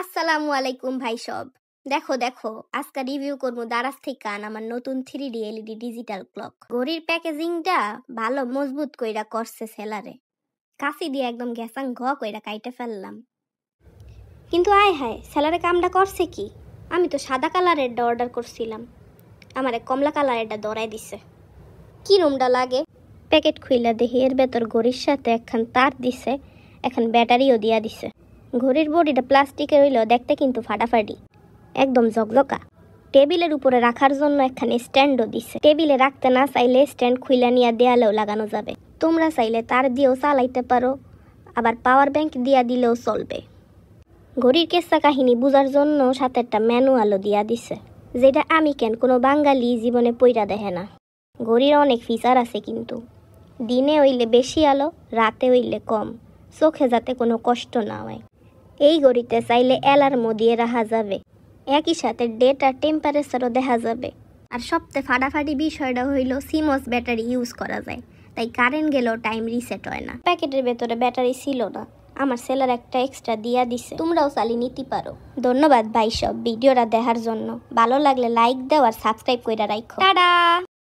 আসসালামু আলাইকুম ভাই সব। দেখো দেখো আজকে রিভিউ করবো দারাজ থেকে আমার নতুন 3D এলইডি ডিজিটাল ক্লক। ঘড়ির প্যাকেজিংটা ভালো মজবুত কইরা করছে সেলারে। কাছি দিয়ে একদম গ্যাসাং ঘ কইরা কাইটে ফেললাম। কিন্তু আয় হায় সেলারে কামটা করছে কি? আমি তো সাদা কালারের অর্ডার করছিলাম, আমারে কমলা কালারেরটা দরাই দিছে। কি রুমটা লাগে? প্যাকেট খুইলা দেখি এর ভেতর ঘড়ির সাথে একখান তার দিছে, এখন ব্যাটারিও দিয়া দিছে। ঘড়ির বডিটা প্লাস্টিকের হইলেও দেখতে কিন্তু ফাটাফাটি, একদম ঝকঝকা। টেবিলের উপরে রাখার জন্য একখানে স্ট্যান্ডও দিছে। টেবিলে রাখতে না চাইলে স্ট্যান্ড খুইলা নিয়ে দেয়ালেও লাগানো যাবে। তোমরা চাইলে তার দিয়েও চালাইতে পারো, আবার পাওয়ার ব্যাংক দিয়া দিলেও চলবে। ঘড়ির কেসা কাহিনী বুঝার জন্য সাথে একটা ম্যানুয়ালও দিয়া দিছে, যেটা আমি কেন কোনো বাঙালি জীবনে পইরা দেখে না। ঘড়ির অনেক ফিচার আছে, কিন্তু দিনে হইলে বেশি আলো, রাতে হইলে কম, চোখে যাতে কোনো কষ্ট না হয়। এই ঘড়িতে চাইলে অ্যালার্মও দিয়ে রাখা যাবে, একই সাথে ডেট আর টেম্পারেচারও দেখা যাবে। আর সবচেয়ে ফাটাফাটি বিষয়টা হইল সিমস ব্যাটারি ইউজ করা যায়, তাই কারেন্ট গেলেও টাইম রিসেট হয় না। প্যাকেটের ভেতরে ব্যাটারি ছিল না, আমার সেলার একটা এক্সট্রা দিয়া দিছে, তোমরাও চালিয়ে নিতে পারো। ধন্যবাদ ভাই সব ভিডিওটা দেখার জন্য। ভালো লাগলে লাইক দাও আর সাবস্ক্রাইব কইরা রাখো। টাটা।